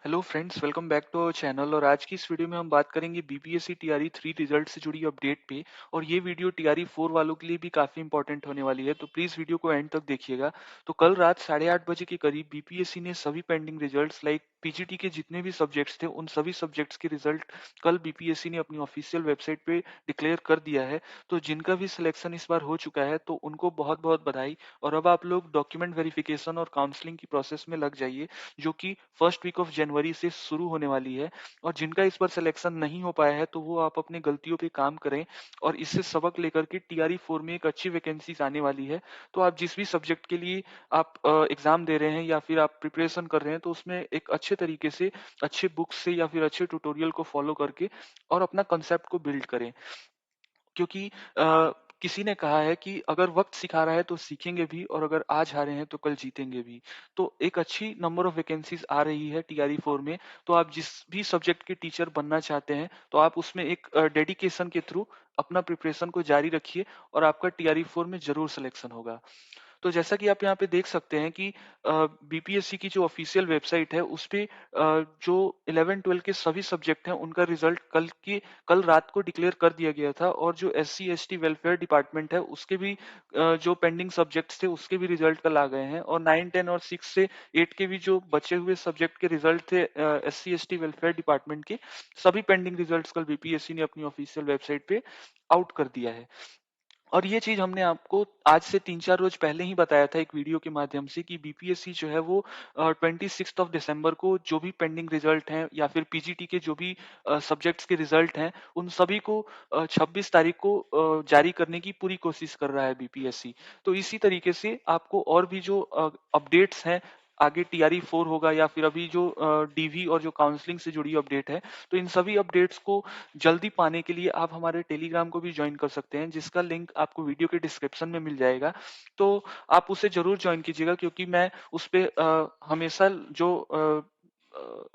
Hello friends, welcome back to our channel. और आज की इस वीडियो में हम बात करेंगे बीपीएससी टीआरई 3 रिजल्ट से जुड़ी अपडेट पे। और ये वीडियो टीआरई 4 वालों के लिए भी काफ़ी इंपॉर्टेंट होने वाली है, तो प्लीज़ वीडियो को एंड तक देखिएगा। तो कल रात 8:30 बजे के करीब बीपीएससी ने सभी पेंडिंग रिजल्ट्स लाइक पीजीटी के जितने भी सब्जेक्ट्स थे उन सभी सब्जेक्ट्स के रिजल्ट कल बीपीएससी ने अपनी ऑफिशियल वेबसाइट पे डिक्लेयर कर दिया है। तो जिनका भी सिलेक्शन इस बार हो चुका है तो उनको बहुत बहुत बधाई। और अब आप लोग डॉक्यूमेंट वेरिफिकेशन और काउंसलिंग की प्रोसेस में लग जाइए, जो कि फर्स्ट वीक ऑफ जनवरी से शुरू होने वाली है। और जिनका इस बार सिलेक्शन नहीं हो पाया है तो वो आप अपनी गलतियों पे काम करें और इससे सबक लेकर के टीआरई 4 में एक अच्छी वैकेंसीज आने वाली है। तो आप जिस भी सब्जेक्ट के लिए आप एग्जाम दे रहे हैं या फिर आप प्रिपरेशन कर रहे हैं तो उसमें एक अच्छे तरीके से अच्छे बुक्स से या फिर अच्छे ट्यूटोरियल को फॉलो करके और अपना कंसेप्ट को बिल्ड करें। क्योंकि किसी ने कहा है कि अगर वक्त सिखा रहा है तो सीखेंगे भी, और अगर आज हारे हैं तो कल जीतेंगे भी। तो एक अच्छी नंबर ऑफ वैकेंसीज आ रही है टीआरई 4 में। तो आप जिस भी सब्जेक्ट के टीचर बनना चाहते हैं तो आप उसमें एक डेडिकेशन के थ्रू अपना प्रिपरेशन को जारी रखिए और आपका टीआरई 4 में जरूर सिलेक्शन होगा। तो जैसा कि आप यहाँ पे देख सकते हैं कि बीपीएससी की जो ऑफिशियल वेबसाइट है उस पे जो 11-12 के सभी सब्जेक्ट हैं उनका रिजल्ट कल रात को डिक्लेयर कर दिया गया था। और जो एससी एसटी वेलफेयर डिपार्टमेंट है उसके भी जो पेंडिंग सब्जेक्ट्स थे उसके भी रिजल्ट कल आ गए हैं। और 9, 10 और 6 से 8 के भी जो बचे हुए सब्जेक्ट के रिजल्ट थे एससी एसटी वेलफेयर डिपार्टमेंट के, सभी पेंडिंग रिजल्ट्स कल बीपीएससी ने अपनी ऑफिशियल वेबसाइट पे आउट कर दिया है। और ये चीज हमने आपको आज से 3-4 रोज पहले ही बताया था एक वीडियो के माध्यम से कि बीपीएससी जो है वो 26 दिसंबर को जो भी पेंडिंग रिजल्ट हैं या फिर पीजीटी के जो भी सब्जेक्ट्स के रिजल्ट हैं उन सभी को 26 तारीख को जारी करने की पूरी कोशिश कर रहा है बीपीएससी। तो इसी तरीके से आपको और भी जो अपडेट्स हैं, आगे टीआरई 4 होगा या फिर अभी जो डीवी और जो काउंसलिंग से जुड़ी अपडेट है, तो इन सभी अपडेट्स को जल्दी पाने के लिए आप हमारे टेलीग्राम को भी ज्वाइन कर सकते हैं, जिसका लिंक आपको वीडियो के डिस्क्रिप्शन में मिल जाएगा। तो आप उसे जरूर ज्वाइन कीजिएगा, क्योंकि मैं उस पे हमेशा जो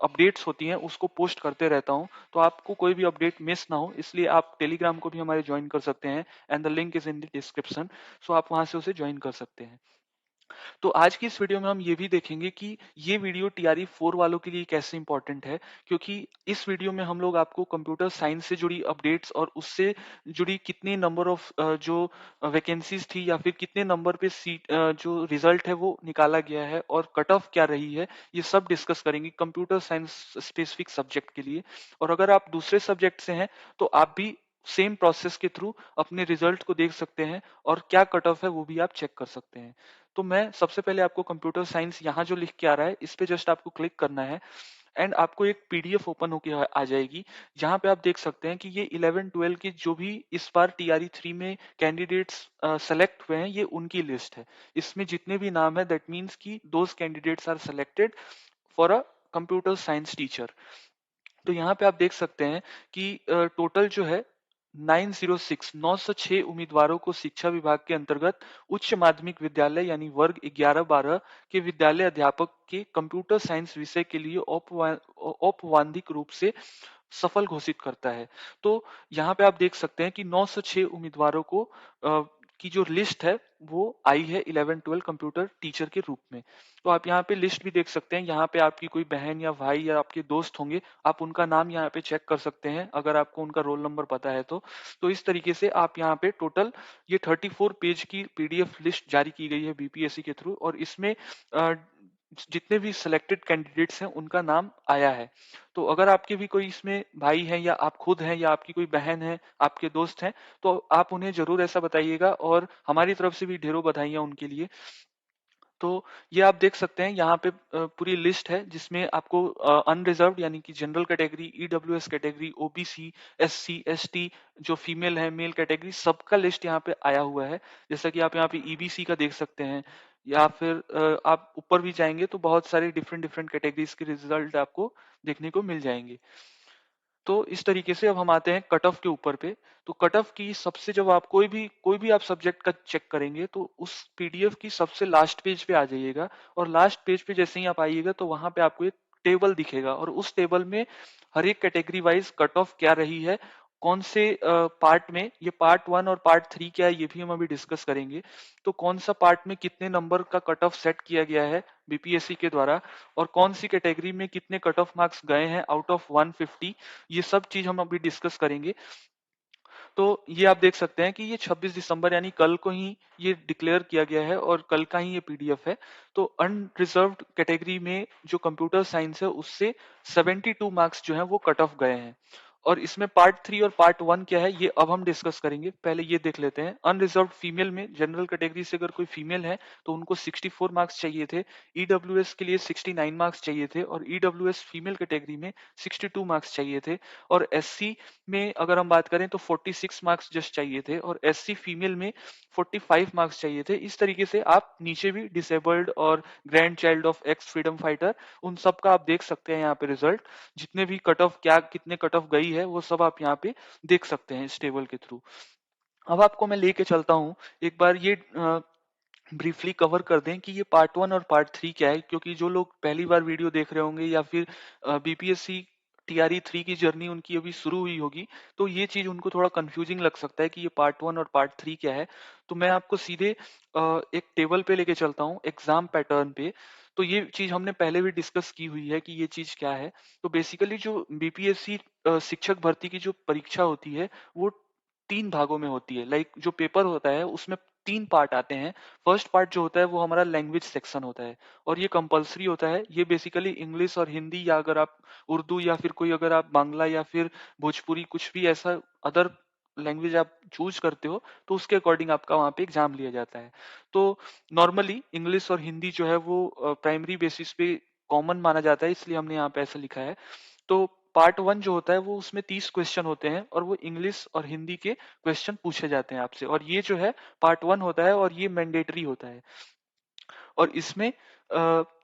अपडेट्स होती हैं उसको पोस्ट करते रहता हूं। तो आपको कोई भी अपडेट मिस ना हो इसलिए आप टेलीग्राम को भी हमारे ज्वाइन कर सकते हैं, and the link is in the description. So आप वहां से उसे ज्वाइन कर सकते हैं। तो आज की इस वीडियो में हम ये भी देखेंगे कि ये वीडियो टीआरई 4 वालों के लिए कैसे इंपॉर्टेंट है। क्योंकि इस वीडियो में हम लोग आपको कंप्यूटर साइंस से जुड़ी अपडेट्स और उससे जुड़ी कितने नंबर ऑफ जो वैकेंसीज थी या फिर कितने नंबर पे सीट जो रिजल्ट है वो निकाला गया है और कट ऑफ क्या रही है, ये सब डिस्कस करेंगे कंप्यूटर साइंस स्पेसिफिक सब्जेक्ट के लिए। और अगर आप दूसरे सब्जेक्ट से हैं तो आप भी सेम प्रोसेस के थ्रू अपने रिजल्ट को देख सकते हैं और क्या कट ऑफ है वो भी आप चेक कर सकते हैं। तो मैं सबसे पहले आपको कंप्यूटर साइंस यहाँ जो लिख के आ रहा है इस पे जस्ट आपको क्लिक करना है, एंड आपको एक पीडीएफ ओपन होके आ जाएगी, जहां पे आप देख सकते हैं कि ये 11-12 के जो भी इस बार टीआरई 3 में कैंडिडेट्स सेलेक्ट हुए हैं ये उनकी लिस्ट है। इसमें जितने भी नाम है दैट मीन्स कि those candidates are selected for a computer science teacher. तो यहाँ पे आप देख सकते हैं कि टोटल जो है 906 उम्मीदवारों को शिक्षा विभाग के अंतर्गत उच्च माध्यमिक विद्यालय यानी वर्ग 11-12 के विद्यालय अध्यापक के कंप्यूटर साइंस विषय के लिए औपवांधिक रूप से सफल घोषित करता है। तो यहाँ पे आप देख सकते हैं कि 906 उम्मीदवारों को की जो लिस्ट है वो आई है 11-12 कंप्यूटर टीचर के रूप में। तो आप यहाँ पे लिस्ट भी देख सकते हैं, यहाँ पे आपकी कोई बहन या भाई या आपके दोस्त होंगे, आप उनका नाम यहाँ पे चेक कर सकते हैं अगर आपको उनका रोल नंबर पता है तो इस तरीके से आप यहाँ पे टोटल ये 34 पेज की पीडीएफ लिस्ट जारी की गई है बीपीएससी के थ्रू, और इसमें जितने भी सिलेक्टेड कैंडिडेट्स हैं उनका नाम आया है। तो अगर आपके भी कोई इसमें भाई हैं या आप खुद हैं या आपकी कोई बहन है, आपके दोस्त हैं, तो आप उन्हें जरूर ऐसा बताइएगा और हमारी तरफ से भी ढेरों बधाइयां उनके लिए। तो ये आप देख सकते हैं यहाँ पे पूरी लिस्ट है जिसमें आपको अनरिजर्व्ड यानी कि general category, EWS category, OBC, SC, ST, जो फीमेल है, मेल कैटेगरी, सबका लिस्ट यहाँ पे आया हुआ है। जैसा कि आप यहाँ पे ईबीसी का देख सकते हैं, या फिर आप ऊपर भी जाएंगे तो बहुत सारे डिफरेंट डिफरेंट कैटेगरीज के रिजल्ट आपको देखने को मिल जाएंगे। तो इस तरीके से अब हम आते हैं कट ऑफ के ऊपर पे। तो कट ऑफ की सबसे, जब आप कोई भी आप सब्जेक्ट का चेक करेंगे तो उस पीडीएफ की सबसे लास्ट पेज पे आ जाइएगा, और लास्ट पेज पे जैसे ही आप आइएगा तो वहां पे आपको एक टेबल दिखेगा और उस टेबल में हर एक कैटेगरी वाइज कट ऑफ क्या रही है कौन से पार्ट में, ये पार्ट 1 और पार्ट 3 क्या है ये भी हम अभी डिस्कस करेंगे। तो कौन सा पार्ट में कितने नंबर का कट ऑफ सेट किया गया है बीपीएससी के द्वारा, और कौन सी कैटेगरी में कितने कट ऑफ मार्क्स गए हैं आउट ऑफ 150, ये सब चीज हम अभी डिस्कस करेंगे। तो ये आप देख सकते हैं कि ये 26 दिसंबर यानी कल को ही ये डिक्लेयर किया गया है और कल का ही ये पीडीएफ है। तो अनरिजर्व्ड कैटेगरी में जो कंप्यूटर साइंस है उससे 72 मार्क्स जो है वो कट ऑफ गए हैं। और इसमें पार्ट 3 और पार्ट 1 क्या है ये अब हम डिस्कस करेंगे। पहले ये देख लेते हैं। अनरिजर्व्ड फीमेल में जनरल कैटेगरी से अगर कोई फीमेल है तो उनको 64 मार्क्स चाहिए थे। ईडब्ल्यूएस के लिए 69 मार्क्स चाहिए थे और ईडब्ल्यूएस फीमेल कैटेगरी में 62 मार्क्स चाहिए थे। और एससी में अगर हम बात करें तो 46 मार्क्स जस्ट चाहिए थे और एससी फीमेल में 45 मार्क्स चाहिए थे। इस तरीके से आप नीचे भी डिसेबल्ड और grand child of x freedom fighter उन सब का आप देख सकते हैं यहाँ पे रिजल्ट। जितने भी कट ऑफ क्या कितने कट ऑफ गई है वो सब आप यहाँ पे देख सकते हैं इस टेबल के थ्रू। अब आपको मैं लेके चलता हूँ एक बार ये ब्रीफली कवर कर दें कि ये पार्ट 1 और पार्ट 3 क्या है, क्योंकि जो लोग पहली बार वीडियो देख रहे होंगे या फिर बीपीएससी टीआरई 3 की जर्नी उनकी अभी शुरू हुई होगी तो ये चीज उनको थोड़ा कंफ्यूजिंग लग सकता है कि ये पार्ट 1 और पार्ट 3 क्या है। तो मैं आपको सीधे एक टेबल पे लेके चलता हूँ एग्जाम पैटर्न पे। तो ये चीज हमने पहले भी डिस्कस की हुई है कि ये चीज क्या है। तो बेसिकली जो बीपीएससी शिक्षक भर्ती की जो परीक्षा होती है वो 3 भागों में होती है। लाइक जो पेपर होता है उसमें 3 पार्ट आते हैं। फर्स्ट पार्ट जो होता है वो हमारा लैंग्वेज सेक्शन होता है और ये कंपलसरी होता है। ये बेसिकली इंग्लिश और हिंदी या अगर आप उर्दू या फिर कोई अगर आप बांग्ला या फिर भोजपुरी कुछ भी ऐसा अदर लैंग्वेज आप चूज करते हो तो उसके अकॉर्डिंग आपका वहाँ पे एग्जाम लिया जाता है। तो नॉर्मली इंग्लिश और हिंदी जो है वो प्राइमरी बेसिस पे कॉमन माना जाता है, इसलिए हमने यहाँ पे ऐसा लिखा है। तो पार्ट 1 जो होता है वो उसमें 30 क्वेश्चन होते हैं और वो इंग्लिश और हिंदी के क्वेश्चन पूछे जाते हैं आपसे, और ये जो है पार्ट 1 होता है और ये मैंडेटरी होता है। और इसमें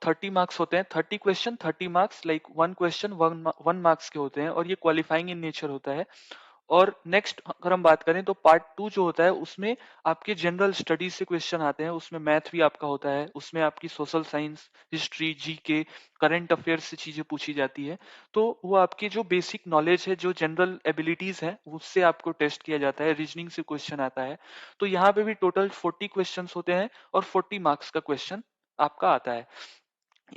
30 मार्क्स होते हैं, 30 question 30 marks, like 1 question 1 marks के होते हैं और ये क्वालिफाइंग इन नेचर होता है। और नेक्स्ट अगर हम बात करें तो पार्ट 2 जो होता है उसमें आपके जनरल स्टडीज से क्वेश्चन आते हैं। उसमें मैथ भी आपका होता है, उसमें आपकी social science, history, GK, current affairs से चीजें पूछी जाती है। तो वो आपकी जो बेसिक नॉलेज है, जो जनरल एबिलिटीज है, उससे आपको टेस्ट किया जाता है। रीजनिंग से क्वेश्चन आता है। तो यहाँ पे भी टोटल 40 क्वेश्चन होते हैं और 40 मार्क्स का क्वेश्चन आपका आता है।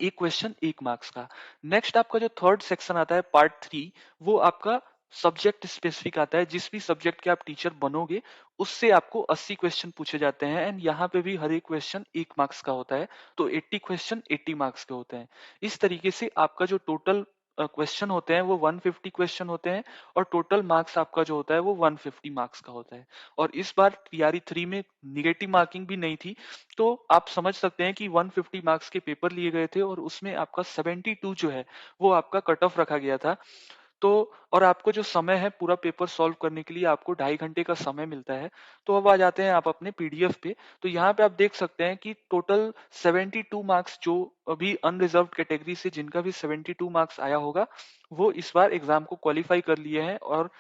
एक क्वेश्चन 1 मार्क्स का। नेक्स्ट आपका जो थर्ड सेक्शन आता है पार्ट 3, वो आपका सब्जेक्ट स्पेसिफिक आता है। जिस भी सब्जेक्ट के आप टीचर बनोगे उससे आपको 80 क्वेश्चन पूछे जाते हैं एंड यहाँ पे भी हर एक क्वेश्चन 1 मार्क्स का होता है। तो 80 क्वेश्चन 80 मार्क्स के होते हैं। इस तरीके से आपका जो टोटल क्वेश्चन होते हैं वो 150 क्वेश्चन होते हैं और टोटल मार्क्स आपका जो होता है वो 150 मार्क्स का होता है। और इस बार टीआरई 3 में निगेटिव मार्किंग भी नहीं थी। तो आप समझ सकते हैं कि 150 मार्क्स के पेपर लिए गए थे और उसमें आपका 72 जो है वो आपका कट ऑफ रखा गया था। तो और आपको जो समय है पूरा पेपर सॉल्व करने के लिए आपको 2.5 घंटे का समय मिलता है। तो अब आ जाते हैं आप अपने पीडीएफ पे। तो यहाँ पे आप देख सकते हैं कि टोटल 72 मार्क्स जो अभी अनरिजर्व कैटेगरी से जिनका भी 72 मार्क्स आया होगा वो इस बार एग्जाम को क्वालिफाई कर लिए हैं। और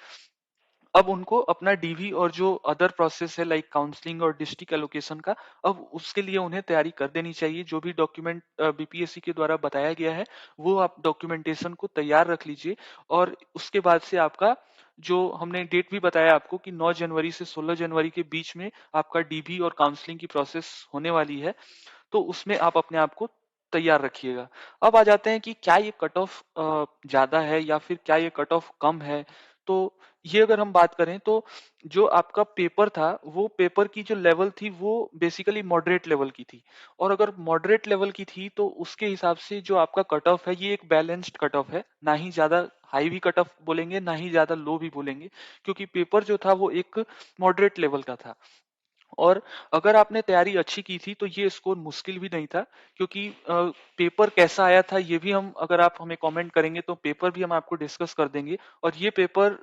अब उनको अपना डीवी और जो अदर प्रोसेस है लाइक काउंसलिंग और डिस्ट्रिक्ट एलोकेशन का, अब उसके लिए उन्हें तैयारी कर देनी चाहिए। जो भी डॉक्यूमेंट बीपीएससी के द्वारा बताया गया है वो आप डॉक्यूमेंटेशन को तैयार रख लीजिए। और उसके बाद से आपका जो हमने डेट भी बताया आपको कि 9 जनवरी से 16 जनवरी के बीच में आपका डीबी और काउंसलिंग की प्रोसेस होने वाली है। तो उसमें आप अपने आप को तैयार रखिएगा। अब आ जाते हैं कि क्या ये कट ऑफ ज्यादा है या फिर क्या ये कट ऑफ कम है। तो ये अगर हम बात करें तो जो आपका पेपर था वो पेपर की जो लेवल थी वो बेसिकली मॉडरेट लेवल की थी। और अगर मॉडरेट लेवल की थी तो उसके हिसाब से जो आपका कट ऑफ है ये एक बैलेंस्ड कट ऑफ है, ना ही ज्यादा हाई भी कट ऑफ बोलेंगे ना ही ज्यादा लो भी बोलेंगे, क्योंकि पेपर जो था वो एक मॉडरेट लेवल का था। और अगर आपने तैयारी अच्छी की थी तो ये स्कोर मुश्किल भी नहीं था, क्योंकि पेपर कैसा आया था ये भी हम अगर आप हमें कमेंट करेंगे तो पेपर भी हम आपको डिस्कस कर देंगे। और ये पेपर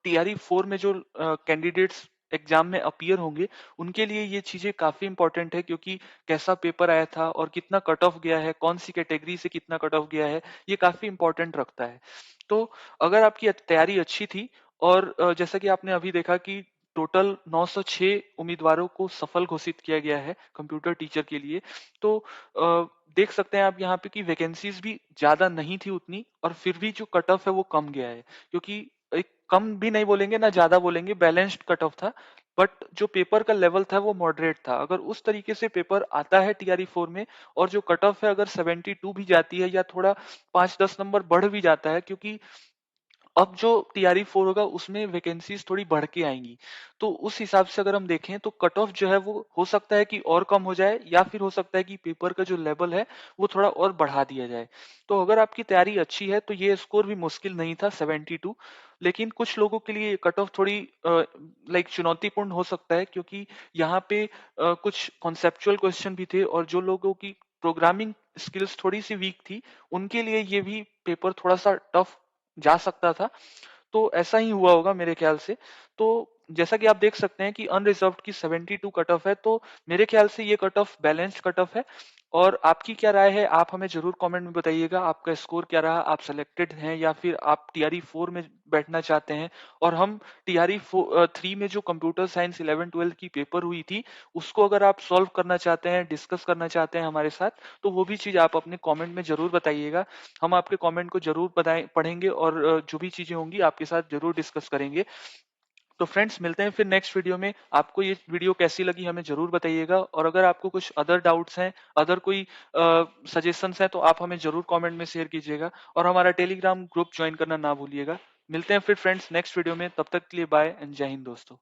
टीआरई 4 में जो कैंडिडेट्स एग्जाम में अपीयर होंगे उनके लिए ये चीजें काफी इंपॉर्टेंट है, क्योंकि कैसा पेपर आया था और कितना कट ऑफ गया है, कौन सी कैटेगरी से कितना कट ऑफ गया है, ये काफी इंपॉर्टेंट रखता है। तो अगर आपकी तैयारी अच्छी थी और जैसा कि आपने अभी देखा कि टोटल 906 उम्मीदवारों को सफल घोषित किया गया है कंप्यूटर टीचर के लिए। तो देख सकते हैं आप यहाँ पे कि वैकेंसीज भी ज्यादा नहीं थी उतनी और फिर भी जो कट ऑफ है वो कम गया है, क्योंकि एक कम भी नहीं बोलेंगे ना ज्यादा बोलेंगे, बैलेंस्ड कट ऑफ था। बट जो पेपर का लेवल था वो मॉडरेट था। अगर उस तरीके से पेपर आता है टीआरई 4 में, और जो कट ऑफ है अगर 72 भी जाती है या थोड़ा 5-10 नंबर बढ़ भी जाता है, क्योंकि अब जो टीआरई 4 होगा उसमें वैकेंसीज थोड़ी बढ़ के आएंगी, तो उस हिसाब से अगर हम देखें तो कट ऑफ जो है वो हो सकता है कि और कम हो जाए, या फिर हो सकता है कि पेपर का जो लेवल है वो थोड़ा और बढ़ा दिया जाए। तो अगर आपकी तैयारी अच्छी है तो ये स्कोर भी मुश्किल नहीं था 72। लेकिन कुछ लोगों के लिए कट ऑफ थोड़ी लाइक चुनौतीपूर्ण हो सकता है, क्योंकि यहाँ पे कुछ कॉन्सेप्चुअल क्वेश्चन भी थे, और जो लोगों की प्रोग्रामिंग स्किल्स थोड़ी सी वीक थी उनके लिए ये भी पेपर थोड़ा सा टफ जा सकता था। तो ऐसा ही हुआ होगा मेरे ख्याल से। तो जैसा कि आप देख सकते हैं कि अनरिजर्व्ड की 72 कट ऑफ है, तो मेरे ख्याल से ये cut off balanced cut off है। और आपकी क्या राय है, आप हमें जरूर कमेंट में बताइएगा, आपका स्कोर क्या रहा, आप सेलेक्टेड हैं या फिर आप टीआरई 4 में बैठना चाहते हैं। और हम टीआरई 3 में जो कंप्यूटर साइंस 11-12 की पेपर हुई थी उसको अगर आप सॉल्व करना चाहते हैं, डिस्कस करना चाहते हैं हमारे साथ, तो वो भी चीज आप अपने कमेंट में जरूर बताइएगा। हम आपके कमेंट को जरूर बताएं, पढ़ेंगे, और जो भी चीजें होंगी आपके साथ जरूर डिस्कस करेंगे। तो फ्रेंड्स, मिलते हैं फिर नेक्स्ट वीडियो में। आपको ये वीडियो कैसी लगी हमें जरूर बताइएगा, और अगर आपको कुछ अदर डाउट्स हैं, अदर कोई सजेशंस हैं, तो आप हमें जरूर कमेंट में शेयर कीजिएगा, और हमारा टेलीग्राम ग्रुप ज्वाइन करना ना भूलिएगा। मिलते हैं फिर फ्रेंड्स नेक्स्ट वीडियो में, तब तक के लिए बाय एंड जय हिंद दोस्तों।